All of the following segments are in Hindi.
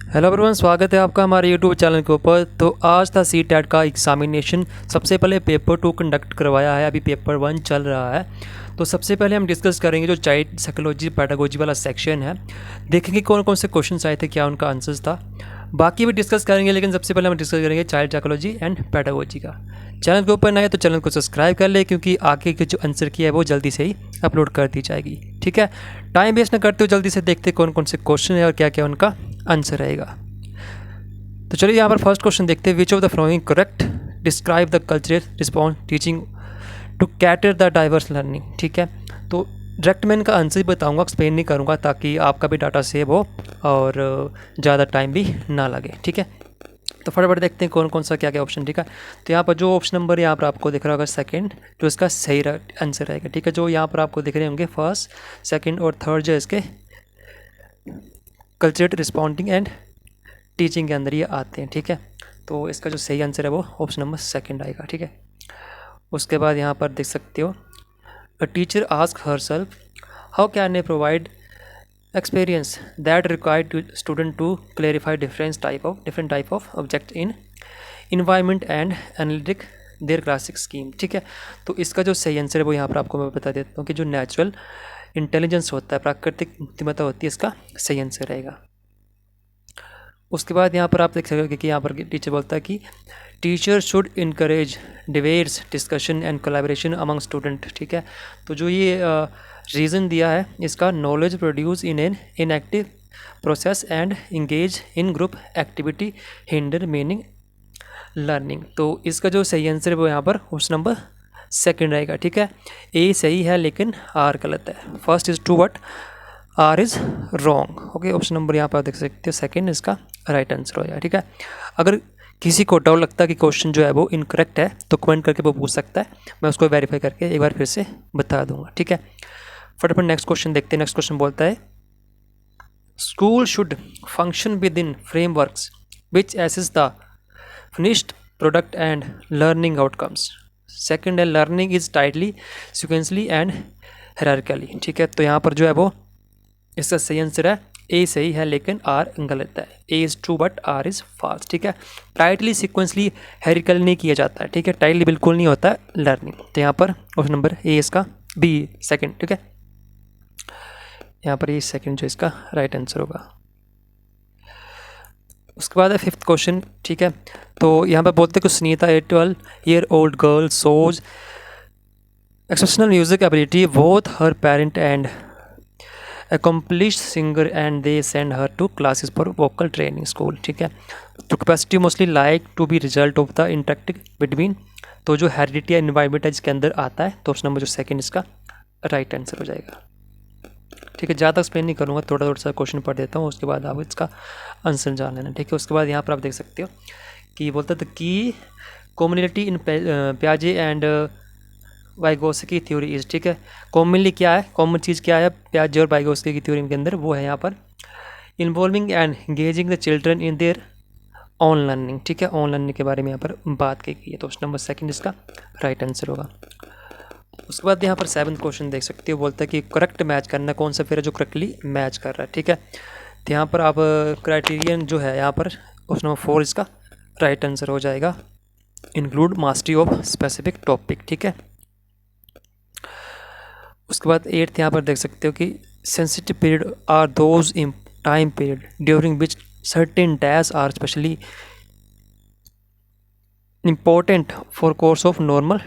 हेलो एवरीवन, स्वागत है आपका हमारे यूट्यूब चैनल के ऊपर। तो आज था CTET का एग्जामिनेशन। सबसे पहले पेपर 2 कंडक्ट करवाया है, अभी पेपर 1 चल रहा है। तो सबसे पहले हम डिस्कस करेंगे जो चाइल्ड साइकोलॉजी पेडागोजी वाला सेक्शन है, देखेंगे कौन कौन से क्वेश्चन आए थे, क्या उनका आंसर्स था। बाकी भी डिस्कस करेंगे, लेकिन सबसे पहले हम डिस्कस करेंगे चाइल्ड साइकोलॉजी एंड पेडागोजी का। चैनल के ऊपर नए तो चैनल को सब्सक्राइब कर ले, क्योंकि आगे के जो आंसर की है वो जल्दी से ही अपलोड कर दी जाएगी। ठीक है, टाइम वेस्ट ना करते हो, जल्दी से देखते कौन कौन से क्वेश्चन है और क्या क्या उनका आंसर रहेगा। तो चलिए यहाँ पर फर्स्ट क्वेश्चन देखते हैं। Which of the following correct describe the cultural response teaching to cater the diverse learning. ठीक है, तो डायरेक्ट मैं इनका आंसर ही बताऊंगा, एक्सप्लेन नहीं करूंगा, ताकि आपका भी डाटा सेव हो और ज़्यादा टाइम भी ना लगे। ठीक है, तो फटाफट देखते हैं कौन कौन सा क्या क्या ऑप्शन। ठीक है, तो यहाँ पर जो ऑप्शन नंबर यहाँ पर आपको दिख रहा होगा सेकंड, जो इसका सही आंसर रहेगा। ठीक है, जो यहाँ पर आपको दिख रहे होंगे फर्स्ट, सेकंड और थर्ड, जो इसके कल्चरल रिस्पॉन्डिंग एंड टीचिंग के अंदर ये आते हैं। ठीक है, तो इसका जो सही आंसर है वो ऑप्शन नंबर सेकंड आएगा। ठीक है, उसके बाद यहाँ पर देख सकते हो, a teacher ask herself how can a provide experience that required student to clarify different type of object in environment and analytic their classic scheme. ठीक है, तो इसका जो सही आंसर है वो यहाँ पर आपको मैं बता देता हूँ कि जो नेचुरल इंटेलिजेंस होता है, प्राकृतिक बुद्धिमत्ता होती है, इसका सही आंसर रहेगा। उसके बाद यहाँ पर आप देख सकते हो कि यहाँ पर टीचर बोलता है कि teacher should encourage debates discussion and collaboration among student. ठीक है, तो जो ये रीज़न दिया है इसका, knowledge produce in an inactive process and engage in group activity hinder meaning learning. तो इसका जो सही आंसर है वो यहाँ पर ऑप्शन नंबर सेकंड रहेगा। ठीक है, ए सही है लेकिन आर गलत है। First is true but R is wrong. Okay, option number यहाँ पर आप देख सकते हो सेकंड इसका राइट आंसर हो जाएगा। ठीक है, अगर किसी को डाउट लगता है कि क्वेश्चन जो है वो इनकरेक्ट है तो कमेंट करके वो पूछ सकता है, मैं उसको वेरीफाई करके एक बार फिर से बता दूंगा। ठीक है, फटाफट नेक्स्ट क्वेश्चन देखते हैं। नेक्स्ट क्वेश्चन बोलता है school should function with in frameworks which assess the finished product and learning outcomes. Second है learning is tightly sequentially and hierarchically. ठीक है, तो यहाँ पर जो है वो इसका सही आंसर है ए सही है लेकिन आर गलत है। A is true but R is false. ठीक है, टाइटली सिक्वेंसली हायरार्किकली नहीं किया जाता है। ठीक है, टाइटली बिल्कुल नहीं होता है लर्निंग। तो यहाँ पर ऑप्शन नंबर ए इसका बी सेकंड। ठीक है, यहाँ पर ये सेकंड जो इसका राइट आंसर होगा। उसके बाद है फिफ्थ क्वेश्चन। ठीक है, तो यहाँ पर बोलते कि सुनीता ए 12-year-old girl shows exceptional music ability both her parent and accomplished singer and they send her to classes for vocal training school। ठीक है, तो capacity mostly like to be result of the interactive between, तो जो हेरिडिटी या इन्वायरमेंट है जिसके अंदर आता है, तो ऑप्शन नंबर जो सेकंड इसका राइट आंसर हो जाएगा। ठीक है, ज़्यादा एक्सप्लेन नहीं करूँगा, थोड़ा थोड़ा सा क्वेश्चन पढ़ देता हूँ, उसके बाद आप इसका आंसर जान लेना। ठीक है, उसके बाद यहाँ पर आप देख सकते हो कि बोलता था कि कम्युनिटी इन प्याजे एंड वाइगोस्की थ्योरी इज। ठीक है, कॉमनली क्या है, कॉमन चीज़ क्या है प्याजे और वाइगोस्की की थ्योरी के अंदर, वो है यहाँ पर involving and engaging the children in their on learning. ठीक है, ऑन लर्निंग के बारे में यहाँ पर बात की गई है, तो ऑप्शन नंबर सेकंड इसका राइट आंसर होगा। उसके बाद यहाँ पर सेवंथ क्वेश्चन देख सकते हो, बोलता है कि करेक्ट मैच करना, कौन सा फिर है जो करेक्टली मैच कर रहा है। ठीक है, तो यहाँ पर आप क्राइटेरियन जो है यहाँ पर ऑप्शन नंबर 4 इसका राइट आंसर हो जाएगा, include mastery of specific topic. ठीक है, उसके बाद 8th यहाँ पर देख सकते हो कि sensitive period are those in time period during which certain dash are specially important for course of normal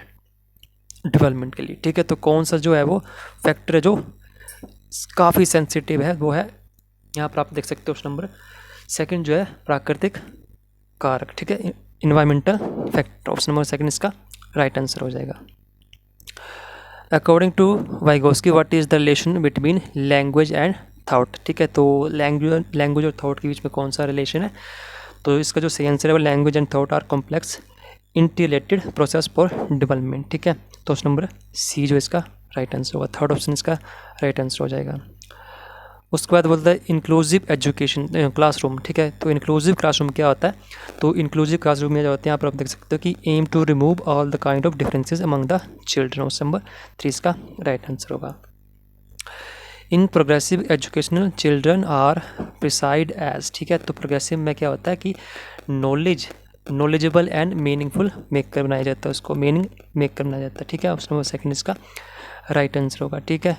development के लिए। ठीक है, तो कौन सा जो है वो फैक्टर है जो काफ़ी सेंसिटिव है, वो है यहाँ पर आप देख सकते हो ऑप्शन नंबर सेकंड जो है प्राकृतिक कारक। ठीक है, environmental factor, option number second इसका राइट आंसर हो जाएगा। According to Vygotsky what is the relation between language and thought. ठीक है, तो लैंग्वेज और थॉट के बीच में कौन सा रिलेशन है, तो इसका जो सही आंसर है वो language and thought are complex integrated process for development. ठीक है, तो ऑप्शन नंबर सी जो इसका राइट आंसर होगा, थर्ड ऑप्शन इसका राइट आंसर हो जाएगा। उसके बाद बोलता है इंक्लूसिव एजुकेशन क्लासरूम। ठीक है, तो इंक्लूसिव क्लासरूम क्या होता है, तो इंक्लूसिव क्लासरूम में जो होते हैं यहाँ पर आप देख सकते हो कि aim to remove all the kind of differences among the children, option number 3 इसका राइट आंसर होगा। In progressive educational children are preside age, ठीक है। तो प्रोग्रेसिव में क्या होता है कि नॉलेजेबल एंड मीनिंगफुल मेकर बनाया जाता है, उसको मीनिंग मेकर बनाया जाता है, ठीक है। ऑप्शन नंबर सेकंड इसका राइट आंसर होगा, ठीक है।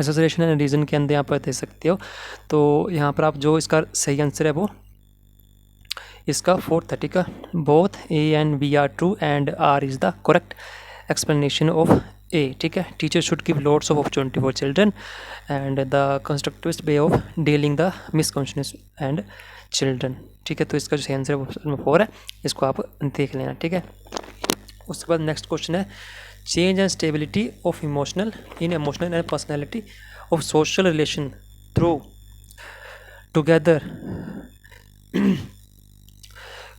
एसोसिएशन एंड रीजन के अंदर यहाँ पर दे सकते हो, तो यहाँ पर आप जो इसका सही आंसर है वो इसका फोर्थ है, ठीक है। Both A and B are true and R is the correct explanation of A, ठीक है। Teacher should give lots of opportunity for children and the constructivist way of dealing the misconceptions and children, ठीक है। तो इसका जो सही आंसर है वो ऑप्शन नंबर 4 है, इसको आप देख लेना, ठीक है। उसके बाद नेक्स्ट क्वेश्चन है change and stability of emotional and personality of social relation through together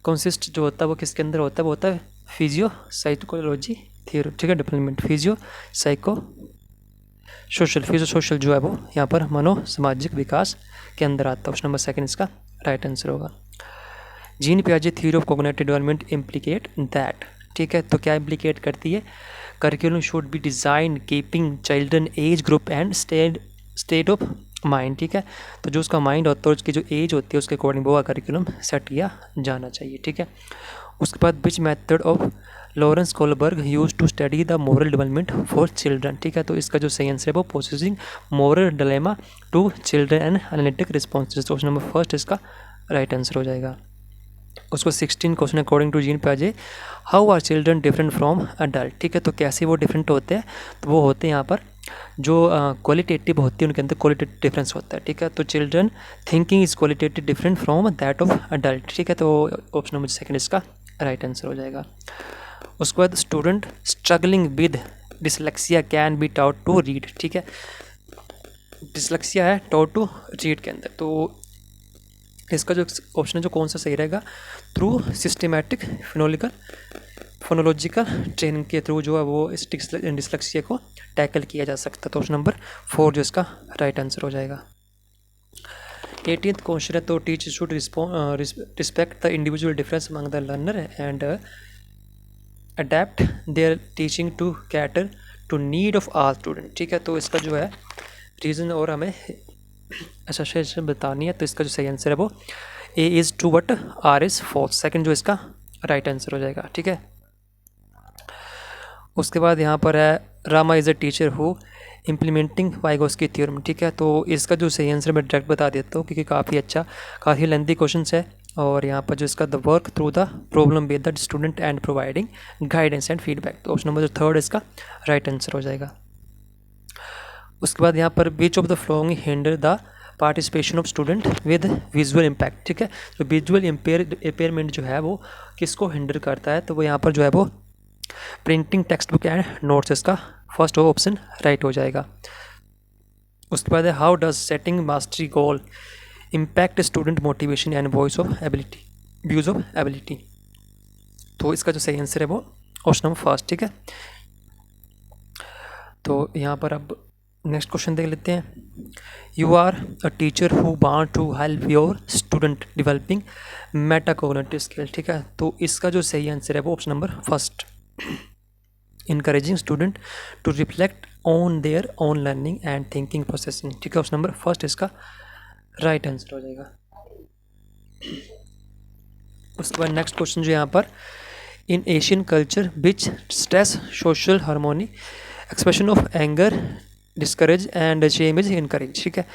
consist जो होता है वो किसके अंदर होता है, वो होता है फिजियो साइकोलॉजी थियोरी, ठीक है। डेवलपमेंट फिजियो साइको सोशल जो है वो यहाँ पर मनो सामाजिक विकास के अंदर आता है। ऑप्शन नंबर सेकंड इसका राइट आंसर होगा। जीन पियाजे theory of cognitive development implicate that, ठीक है। तो क्या इम्प्लीकेट करती है, curriculum should be design keeping children age group and state of mind, ठीक है। तो जो उसका माइंड होता है उसकी जो एज होती है उसके अकॉर्डिंग वो करिकुलम सेट किया जाना चाहिए, ठीक है। उसके बाद which method of Lawrence Kohlberg use to study the moral development for children, ठीक है। तो इसका जो सही आंसर है वो possessing moral dilemma to children and analytic responses. Option number first इसका राइट आंसर हो जाएगा। उसको 16 क्वेश्चन अकॉर्डिंग टू जीन पियाजे how are children different from adult, ठीक है। तो कैसे वो डिफरेंट होते हैं, तो वो होते हैं यहाँ पर जो क्वालिटेटिव होती है उनके अंदर क्वालिटेटिव डिफरेंस होता है, ठीक है। तो children thinking is qualitative different from that of adult, ठीक है। तो ऑप्शन नंबर सेकंड इसका राइट आंसर हो जाएगा। उसके बाद student struggling with dyslexia can be taught to read, ठीक है। डिसलेक्सिया है टॉट टू रीड के अंदर, तो इसका जो ऑप्शन है जो कौन सा सही रहेगा, थ्रू सिस्टमेटिक फोनोलॉजिकल ट्रेनिंग के थ्रू जो है वो इस डिसलेक्सिया को टैकल किया जा सकता है। तो ऑप्शन नंबर 4 जो इसका राइट आंसर हो जाएगा। 18th क्वेश्चन है तो teacher should respect the individual difference among the learner and adapt their teaching to cater to need of all student, ठीक है। तो इसका जो है रीज़न और हमें एसोसिएशन बतानी है, तो इसका जो सही आंसर है वो A is true but R is false, second जो इसका राइट आंसर हो जाएगा, ठीक है। उसके बाद यहाँ पर है Rama is a teacher who implementing Vygotsky theorem, ठीक है। तो इसका जो सही आंसर मैं डायरेक्ट बता देता हूँ क्योंकि काफ़ी लेंथी क्वेश्चन है, और यहाँ पर जो इसका the work through the problem with the student and providing guidance and feedback. तो ऑप्शन नंबर जो थर्ड इसका राइट आंसर हो जाएगा। उसके बाद यहाँ पर which of the following hinder the participation of student with visual impact, ठीक है। तो विजुअल इम्पेयरमेंट जो है वो किसको हिंडर करता है, तो वो यहाँ पर जो है वो printing text book and notes, इसका फर्स्ट ऑप्शन राइट हो जाएगा। उसके बाद है how does setting mastery goal impact student motivation and views of ability. तो इसका जो सही आंसर है वो ऑप्शन नंबर फर्स्ट, ठीक है। तो यहाँ पर अब नेक्स्ट क्वेश्चन देख लेते हैं। You are a teacher who want to help your student developing metacognitive skill, ठीक है। तो इसका जो सही आंसर है वो option number first encouraging student to reflect on their own learning and thinking processing, ठीक है। ऑप्शन नंबर फर्स्ट इसका राइट आंसर हो जाएगा। उसके बाद नेक्स्ट क्वेश्चन जो यहाँ पर इन Asian culture which stress social harmony expression of anger discourage and Shem is encourage, ठीक है।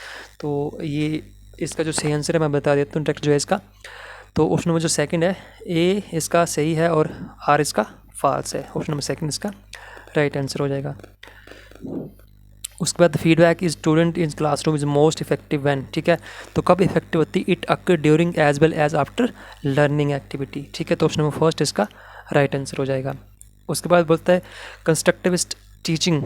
तो ये इसका जो सही आंसर है मैं बता देता हूँ डायरेक्ट जो है इसका, तो ऑप्शन नंबर जो सेकंड है ए इसका सही है और आर इसका फॉल्स है। ऑप्शन नंबर सेकंड इसका राइट आंसर हो जाएगा। उसके बाद feedback is student in classroom is most effective when, ठीक है। तो कब इफेक्टिव होती है, it occur during as well as after learning activity, ठीक है। तो ऑप्शन नंबर फर्स्ट इसका राइट आंसर हो जाएगा। उसके बाद बोलता है constructivist teaching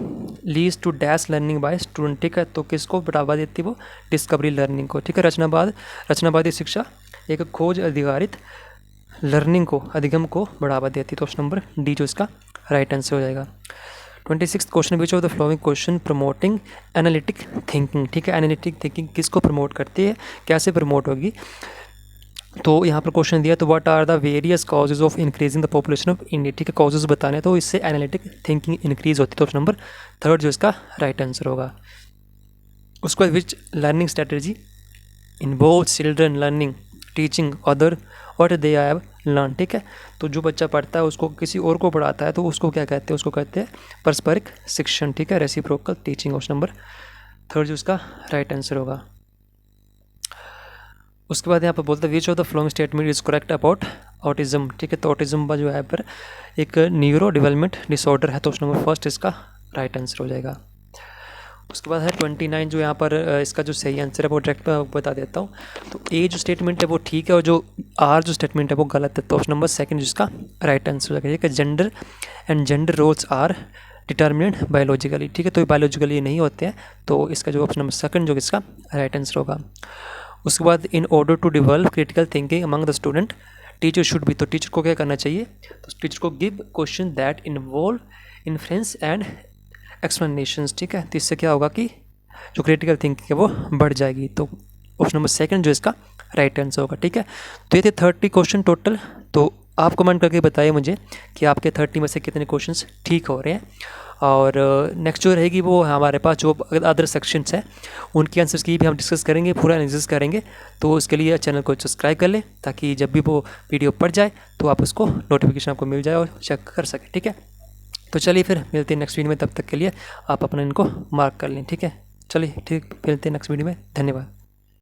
leads to dash learning by student, ठीक है। तो किसको बढ़ावा देती है वो डिस्कवरी लर्निंग को, ठीक है। रचनावादी शिक्षा एक खोज आधारित लर्निंग को अधिगम को बढ़ावा देती है। तो ऑप्शन नंबर डी जो इसका राइट आंसर हो जाएगा। 26 question which of the flowing question promoting analytic thinking, ठीक है। एनालिटिक थिंकिंग किसको प्रमोट करती है, कैसे प्रमोट होगी, तो यहाँ पर क्वेश्चन दिया तो what are the various causes of increasing the population of India, ठीक है। कॉजेज बताने तो इससे एनालिटिक थिंकिंग इंक्रीज होती है। तो ऑप्शन नंबर थर्ड जो इसका राइट आंसर होगा। उसके बाद which learning strategy involve children learning teaching other what they have learn, ठीक है। तो जो बच्चा पढ़ता है उसको किसी और को पढ़ाता है तो उसको क्या कहते हैं, उसको कहते हैं परस्परिक शिक्षण, ठीक है, रेसिप्रोकल टीचिंग। ऑप्शन नंबर 3 जो उसका राइट आंसर होगा। उसके बाद यहाँ पर बोलते हैं which of the following statement is correct about autism, ठीक है। तो ऑटिज्म का जो है पर एक न्यूरो डेवलपमेंट डिसऑर्डर है, तो ऑप्शन नंबर 1 इसका राइट आंसर हो जाएगा। उसके बाद है 29 जो यहाँ पर इसका जो सही आंसर है वो डायरेक्ट बता देता हूँ। तो ए जो स्टेटमेंट है वो ठीक है और जो आर जो स्टेटमेंट है वो गलत है, तो ऑप्शन नंबर 2 जिसका राइट आंसर हो जाएगा, ठीक है। Gender and gender roles are determinant biologically, ठीक है, तो बायोलॉजिकली नहीं होते हैं, तो इसका जो ऑप्शन नंबर 2 जो इसका राइट आंसर होगा। उसके बाद in order to develop critical thinking among the student teacher should be, तो टीचर को क्या करना चाहिए, तो टीचर को give question that involve inference and explanations, ठीक है। तो इससे क्या होगा कि जो क्रिटिकल थिंकिंग है वो बढ़ जाएगी, तो ऑप्शन नंबर 2 जो इसका राइट आंसर होगा, ठीक है। तो ये थे 30 क्वेश्चन टोटल। तो आप कमेंट करके बताइए मुझे कि आपके 30 में से कितने क्वेश्चंस ठीक हो रहे हैं। और नेक्स्ट जो रहेगी वो हमारे पास जो अदर सेक्शंस हैं उनकी आंसर्स की भी हम डिस्कस करेंगे, पूरा एनालिसिस करेंगे। तो उसके लिए चैनल को सब्सक्राइब कर लें ताकि जब भी वो वीडियो पड़ जाए तो आप उसको नोटिफिकेशन आपको मिल जाए और चेक कर सकें, ठीक है। तो चलिए फिर मिलते हैं नेक्स्ट वीडियो में, तब तक के लिए आप अपना इनको मार्क कर लें, ठीक है। चलिए ठीक, मिलते हैं नेक्स्ट वीडियो में, धन्यवाद।